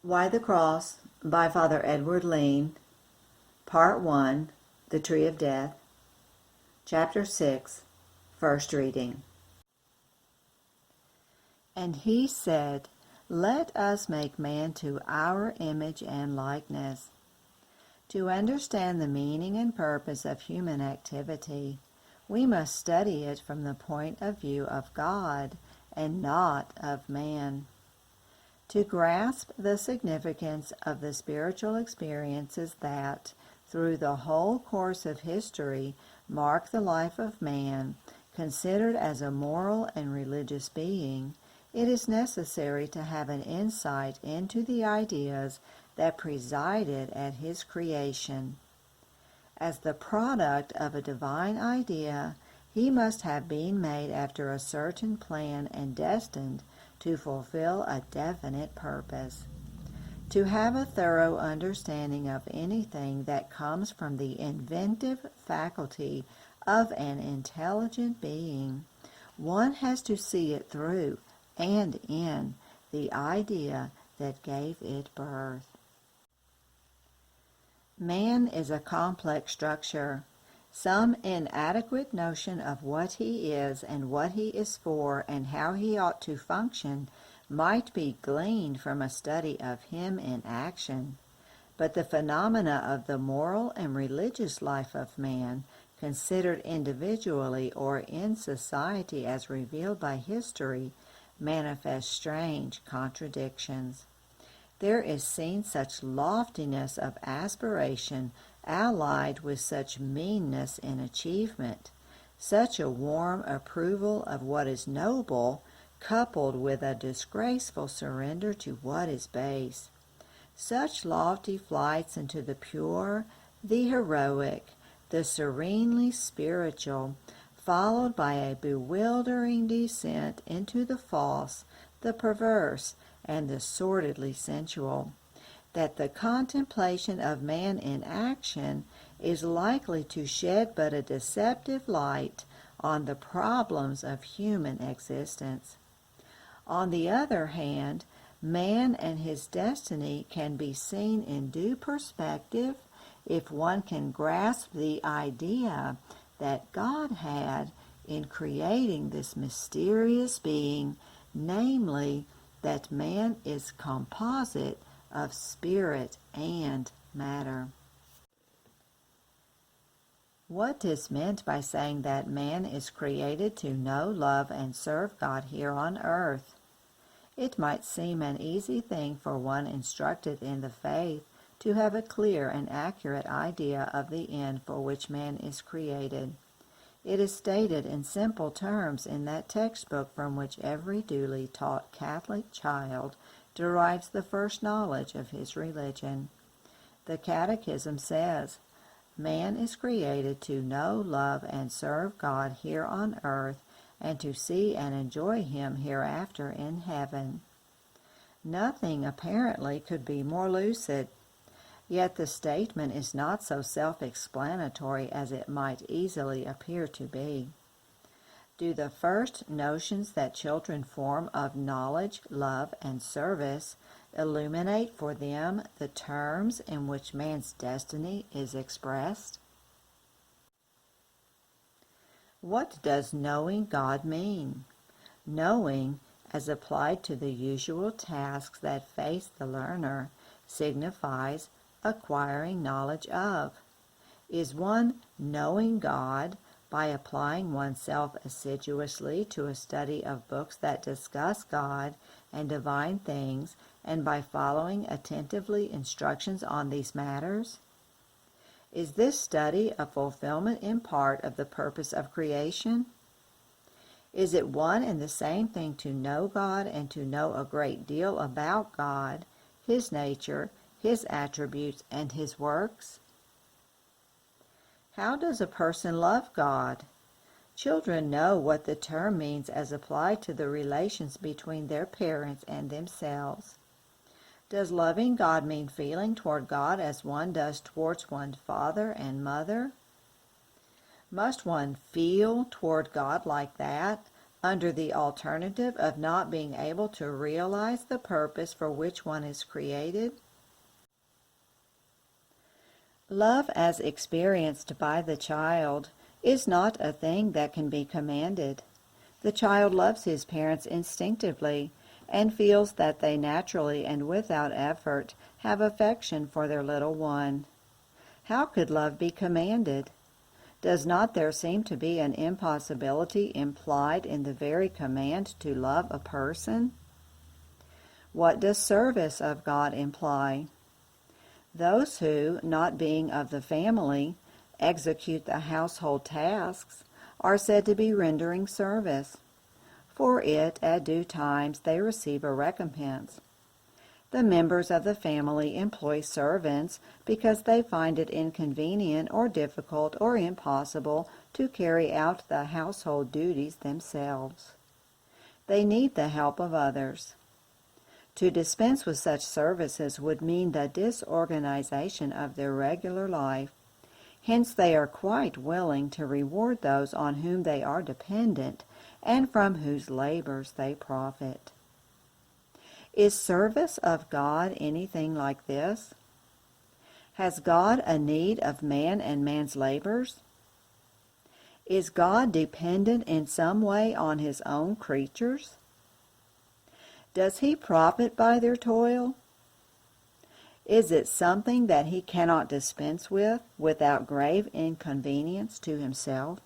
Why the Cross by Father Edward Leen, Part 1, The Tree of Death, Chapter 6, First Reading. And he said, Let us make man to our image and likeness. To understand the meaning and purpose of human activity, we must study it from the point of view of God and not of man. To grasp the significance of the spiritual experiences that, through the whole course of history, mark the life of man, considered as a moral and religious being, it is necessary to have an insight into the ideas that presided at his creation. As the product of a divine idea, he must have been made after a certain plan and destined to fulfill a definite purpose. To have a thorough understanding of anything that comes from the inventive faculty of an intelligent being, one has to see it through and in the idea that gave it birth. Man is a complex structure. Some inadequate notion of what he is and what he is for and how he ought to function might be gleaned from a study of him in action. But the phenomena of the moral and religious life of man, considered individually or in society as revealed by history, manifest strange contradictions. There is seen such loftiness of aspiration allied with such meanness in achievement, such a warm approval of what is noble, coupled with a disgraceful surrender to what is base, such lofty flights into the pure, the heroic, the serenely spiritual, followed by a bewildering descent into the false, the perverse, and the sordidly sensual, that the contemplation of man in action is likely to shed but a deceptive light on the problems of human existence. On the other hand, man and his destiny can be seen in due perspective if one can grasp the idea that God had in creating this mysterious being, namely, that man is composite of spirit and matter. What is meant by saying that man is created to know, love, and serve God here on earth? It might seem an easy thing for one instructed in the faith to have a clear and accurate idea of the end for which man is created. It is stated in simple terms in that textbook from which every duly taught Catholic child derives the first knowledge of his religion. The Catechism says, Man is created to know, love, and serve God here on earth, and to see and enjoy Him hereafter in heaven. Nothing apparently could be more lucid. Yet the statement is not so self-explanatory as it might easily appear to be. Do the first notions that children form of knowledge, love, and service illuminate for them the terms in which man's destiny is expressed? What does knowing God mean? Knowing, as applied to the usual tasks that face the learner, signifies acquiring knowledge of. Is one knowing God by applying oneself assiduously to a study of books that discuss God and divine things, and by following attentively instructions on these matters? Is this study a fulfillment in part of the purpose of creation? Is it one and the same thing to know God and to know a great deal about God, His nature, His attributes, and His works? How does a person love God? Children know what the term means as applied to the relations between their parents and themselves. Does loving God mean feeling toward God as one does towards one's father and mother? Must one feel toward God like that, under the alternative of not being able to realize the purpose for which one is created? Love as experienced by the child is not a thing that can be commanded. The child loves his parents instinctively and feels that they naturally and without effort have affection for their little one. How could love be commanded? Does not there seem to be an impossibility implied in the very command to love a person? What does service of God imply? Those who, not being of the family, execute the household tasks are said to be rendering service. For it, at due times, they receive a recompense. The members of the family employ servants because they find it inconvenient or difficult or impossible to carry out the household duties themselves. They need the help of others. To dispense with such services would mean the disorganization of their regular life. Hence they are quite willing to reward those on whom they are dependent and from whose labors they profit. Is service of God anything like this? Has God a need of man and man's labors? Is God dependent in some way on his own creatures? Does he profit by their toil? Is it something that he cannot dispense with without grave inconvenience to himself?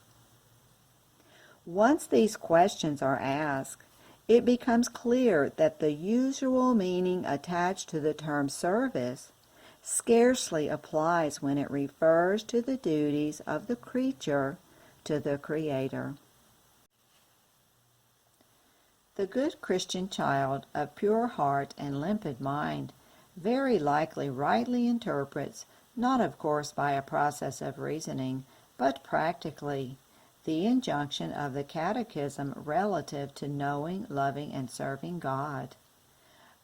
Once these questions are asked, it becomes clear that the usual meaning attached to the term service scarcely applies when it refers to the duties of the creature to the Creator. The good Christian child of pure heart and limpid mind very likely rightly interprets, not of course by a process of reasoning, but practically, the injunction of the Catechism relative to knowing, loving, and serving God.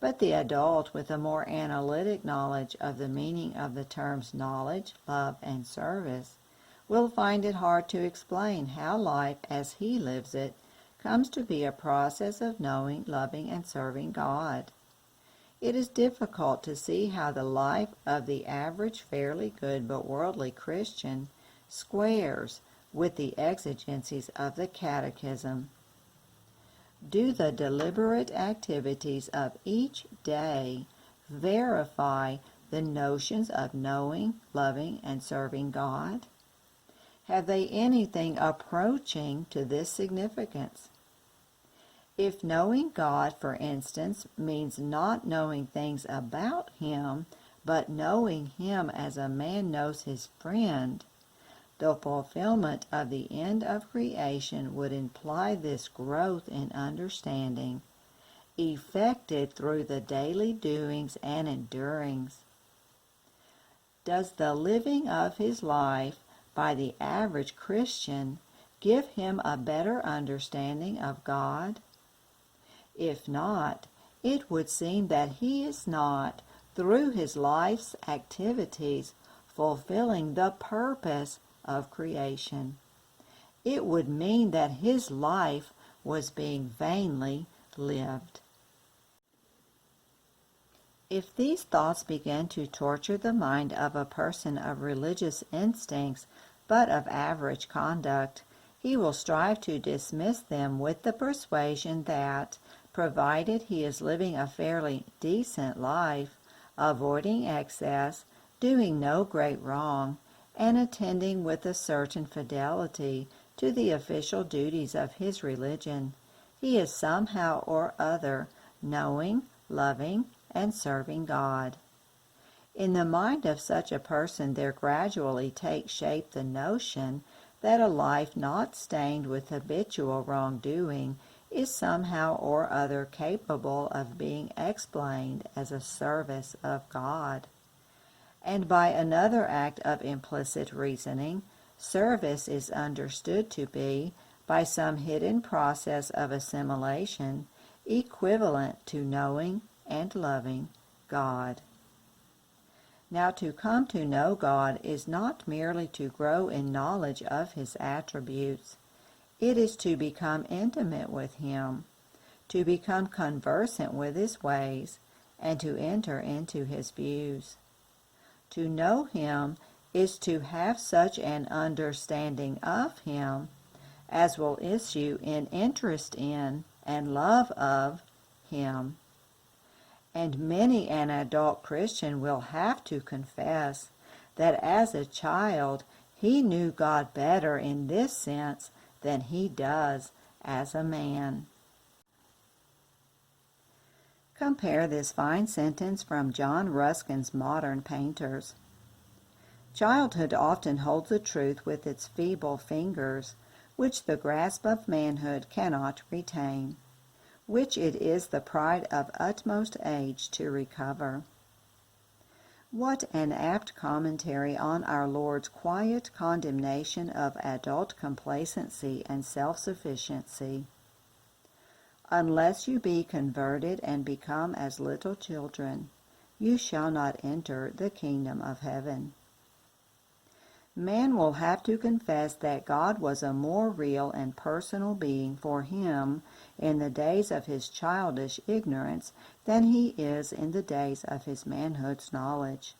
But the adult with a more analytic knowledge of the meaning of the terms knowledge, love, and service will find it hard to explain how life as he lives it comes to be a process of knowing, loving, and serving God. It is difficult to see how the life of the average fairly good but worldly Christian squares with the exigencies of the Catechism. Do the deliberate activities of each day verify the notions of knowing, loving, and serving God? Have they anything approaching to this significance? If knowing God, for instance, means not knowing things about him, but knowing him as a man knows his friend, the fulfillment of the end of creation would imply this growth in understanding, effected through the daily doings and endurings. Does the living of his life by the average Christian give him a better understanding of God? If not, it would seem that he is not, through his life's activities, fulfilling the purpose of creation. It would mean that his life was being vainly lived. If these thoughts begin to torture the mind of a person of religious instincts but of average conduct, he will strive to dismiss them with the persuasion that, provided he is living a fairly decent life, avoiding excess, doing no great wrong, and attending with a certain fidelity to the official duties of his religion, he is somehow or other knowing, loving, and serving God. In the mind of such a person there gradually takes shape the notion that a life not stained with habitual wrongdoing is somehow or other capable of being explained as a service of God. And by another act of implicit reasoning, service is understood to be, by some hidden process of assimilation, equivalent to knowing and loving God. Now, to come to know God is not merely to grow in knowledge of his attributes. It is to become intimate with him, to become conversant with his ways, and to enter into his views. To know him is to have such an understanding of him as will issue in interest in and love of him. And many an adult Christian will have to confess that as a child he knew God better in this sense than he does as a man. Compare this fine sentence from John Ruskin's Modern Painters. Childhood often holds the truth with its feeble fingers, which the grasp of manhood cannot retain, which it is the pride of utmost age to recover. What an apt commentary on our Lord's quiet condemnation of adult complacency and self-sufficiency. Unless you be converted and become as little children, you shall not enter the kingdom of heaven. Man will have to confess that God was a more real and personal being for him in the days of his childish ignorance than he is in the days of his manhood's knowledge.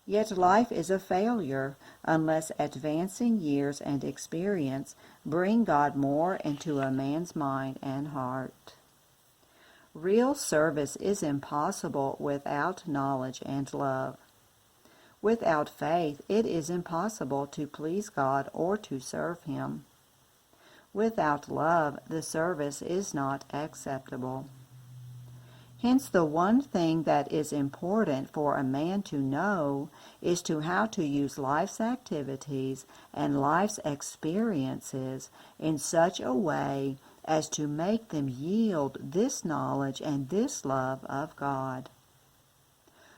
Yet life is a failure unless advancing years and experience bring God more into a man's mind and heart. Real service is impossible without knowledge and love. Without faith, it is impossible to please God or to serve him. Without love, the service is not acceptable. Hence, the one thing that is important for a man to know is to how to use life's activities and life's experiences in such a way as to make them yield this knowledge and this love of God.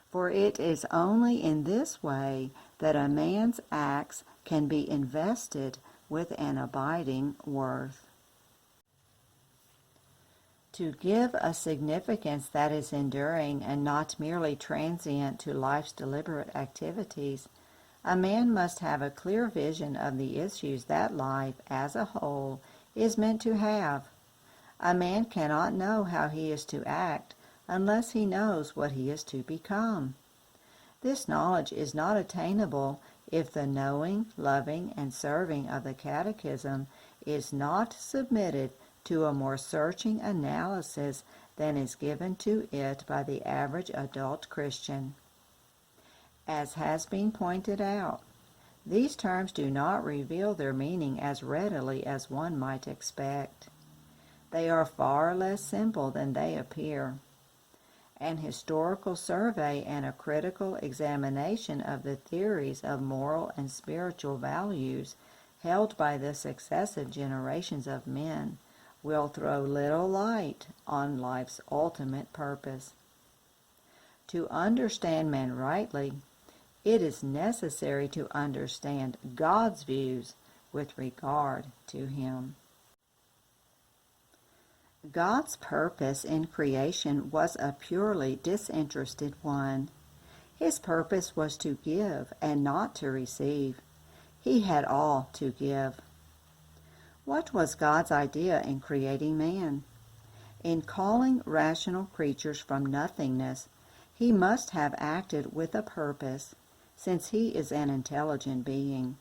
For it is only in this way that a man's acts can be invested with an abiding worth. To give a significance that is enduring and not merely transient to life's deliberate activities, a man must have a clear vision of the issues that life as a whole is meant to have. A man cannot know how he is to act unless he knows what he is to become. This knowledge is not attainable if the knowing, loving, and serving of the Catechism is not submitted to a more searching analysis than is given to it by the average adult Christian. As has been pointed out, these terms do not reveal their meaning as readily as one might expect. They are far less simple than they appear. An historical survey and a critical examination of the theories of moral and spiritual values held by the successive generations of men will throw little light on life's ultimate purpose. To understand man rightly, it is necessary to understand God's views with regard to him. God's purpose in creation was a purely disinterested one. His purpose was to give and not to receive. He had all to give. What was God's idea in creating man? In calling rational creatures from nothingness, he must have acted with a purpose, since he is an intelligent being.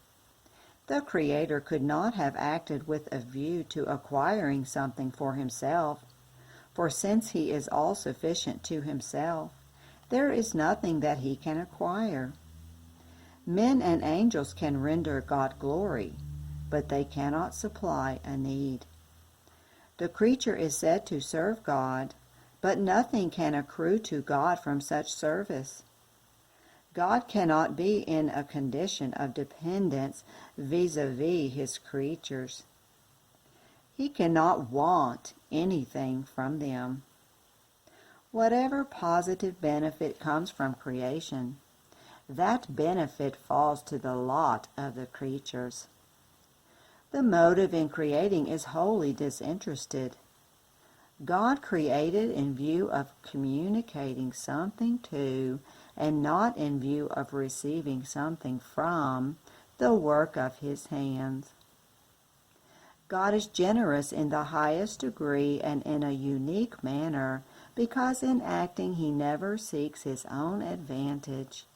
The Creator could not have acted with a view to acquiring something for himself, for since he is all-sufficient to himself, there is nothing that he can acquire. Men and angels can render God glory, but they cannot supply a need. The creature is said to serve God, but nothing can accrue to God from such service. God cannot be in a condition of dependence vis-a-vis his creatures. He cannot want anything from them. Whatever positive benefit comes from creation, that benefit falls to the lot of the creatures. The motive in creating is wholly disinterested. God created in view of communicating something to, and not in view of receiving something from, the work of his hands. God is generous in the highest degree and in a unique manner, because in acting he never seeks his own advantage.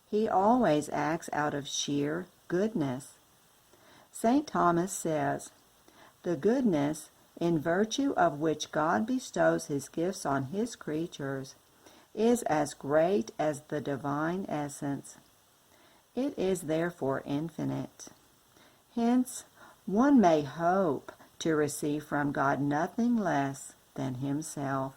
He always acts out of sheer goodness. St. Thomas says, "The goodness, in virtue of which God bestows his gifts on his creatures, is as great as the divine essence. It is therefore infinite. Hence, one may hope to receive from God nothing less than himself.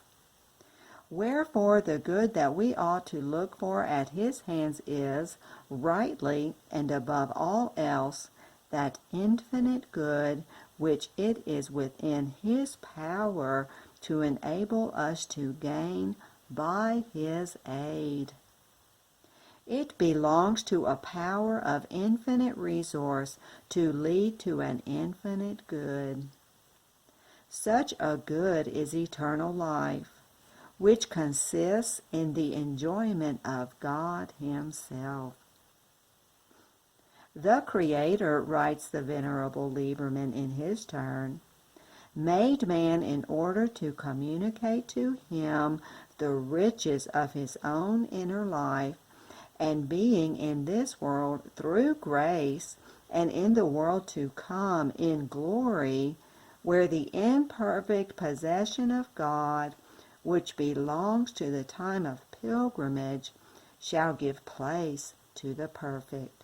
Wherefore the good that we ought to look for at his hands is, rightly and above all else, that infinite good which it is within his power to enable us to gain by his aid. It belongs to a power of infinite resource to lead to an infinite good. Such a good is eternal life, which consists in the enjoyment of God himself." The Creator, writes the Venerable Lieberman in his turn, made man in order to communicate to him the riches of his own inner life, and being in this world through grace, and in the world to come in glory, where the imperfect possession of God, which belongs to the time of pilgrimage, shall give place to the perfect.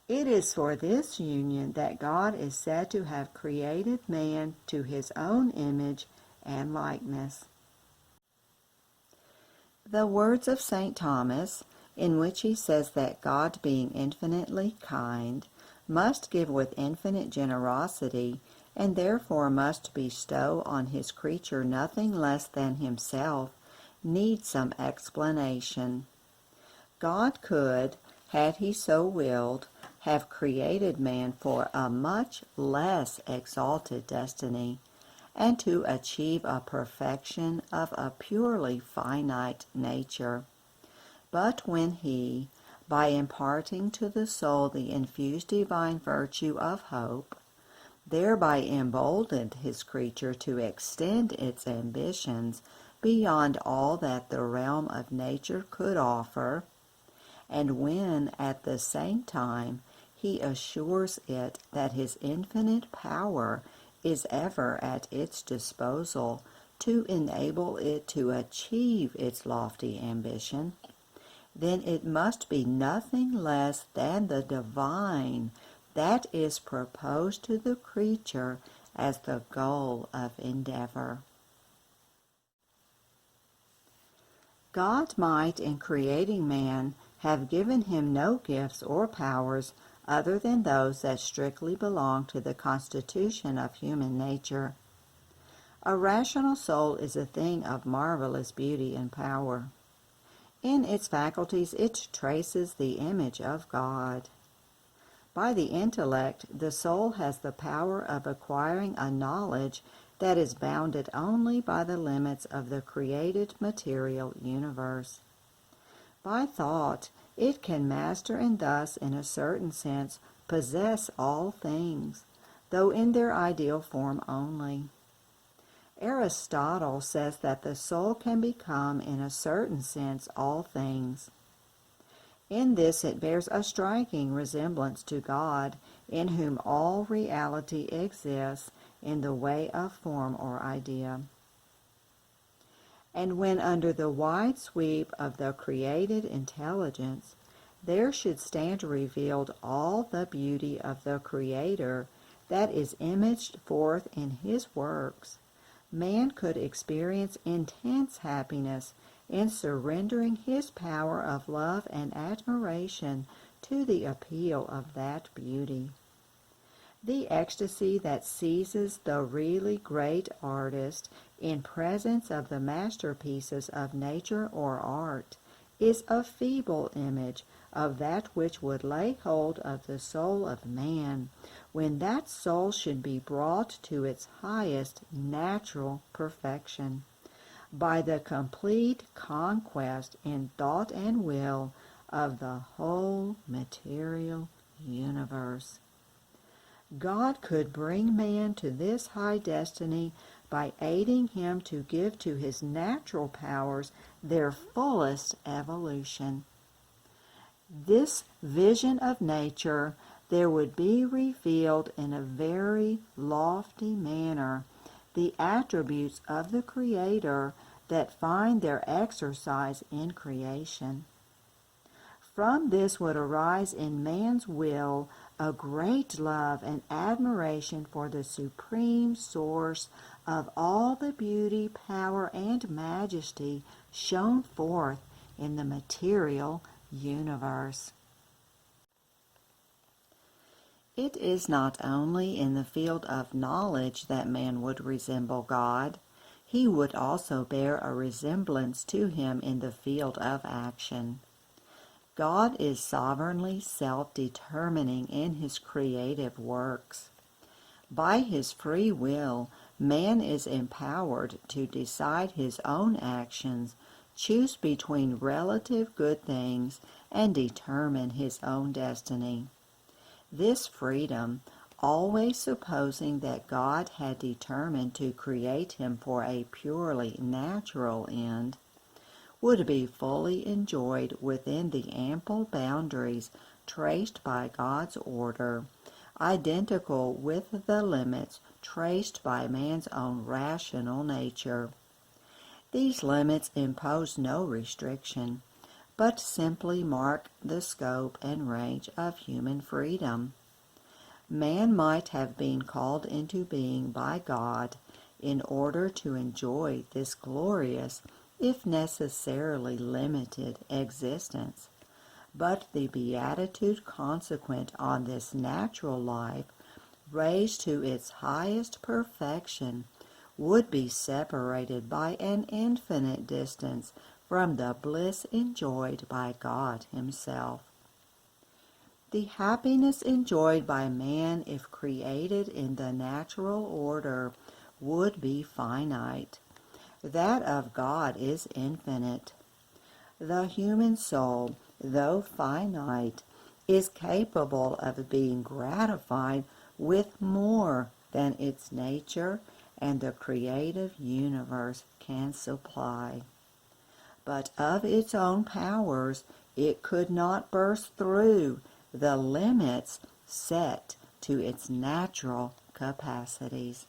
It is for this union that God is said to have created man to his own image and likeness. The words of St. Thomas, in which he says that God, being infinitely kind, must give with infinite generosity, and therefore must bestow on his creature nothing less than himself, need some explanation. God could, had he so willed, have created man for a much less exalted destiny, and to achieve a perfection of a purely finite nature. But when he, by imparting to the soul the infused divine virtue of hope, thereby emboldened his creature to extend its ambitions beyond all that the realm of nature could offer, and when at the same time he assures it that his infinite power is ever at its disposal to enable it to achieve its lofty ambition, then it must be nothing less than the divine that is proposed to the creature as the goal of endeavor. God might, in creating man, have given him no gifts or powers other than those that strictly belong to the constitution of human nature. A rational soul is a thing of marvelous beauty and power. In its faculties it traces the image of God. By the intellect, the soul has the power of acquiring a knowledge that is bounded only by the limits of the created material universe. By thought, it can master and thus, in a certain sense, possess all things, though in their ideal form only. Aristotle says that the soul can become, in a certain sense, all things. In this it bears a striking resemblance to God, in whom all reality exists in the way of form or idea. And when under the wide sweep of the created intelligence there should stand revealed all the beauty of the Creator that is imaged forth in his works, man could experience intense happiness in surrendering his power of love and admiration to the appeal of that beauty. The ecstasy that seizes the really great artist in presence of the masterpieces of nature or art is a feeble image of that which would lay hold of the soul of man, when that soul should be brought to its highest natural perfection, by the complete conquest in thought and will of the whole material universe. God could bring man to this high destiny by aiding him to give to his natural powers their fullest evolution. This vision of nature there would be revealed in a very lofty manner the attributes of the Creator that find their exercise in creation. From this would arise in man's will a great love and admiration for the supreme source of all the beauty, power, and majesty shown forth in the material universe. It is not only in the field of knowledge that man would resemble God, he would also bear a resemblance to him in the field of action. God is sovereignly self-determining in his creative works. By his free will, man is empowered to decide his own actions, choose between relative good things, and determine his own destiny. This freedom, always supposing that God had determined to create him for a purely natural end, would be fully enjoyed within the ample boundaries traced by God's order, identical with the limits traced by man's own rational nature. These limits impose no restriction, but simply mark the scope and range of human freedom. Man might have been called into being by God in order to enjoy this glorious, if necessarily limited, existence, but the beatitude consequent on this natural life, raised to its highest perfection, would be separated by an infinite distance from the bliss enjoyed by God himself. The happiness enjoyed by man if created in the natural order would be finite. That of God is infinite. The human soul, though finite, is capable of being gratified with more than its nature and the creative universe can supply. But of its own powers, it could not burst through the limits set to its natural capacities.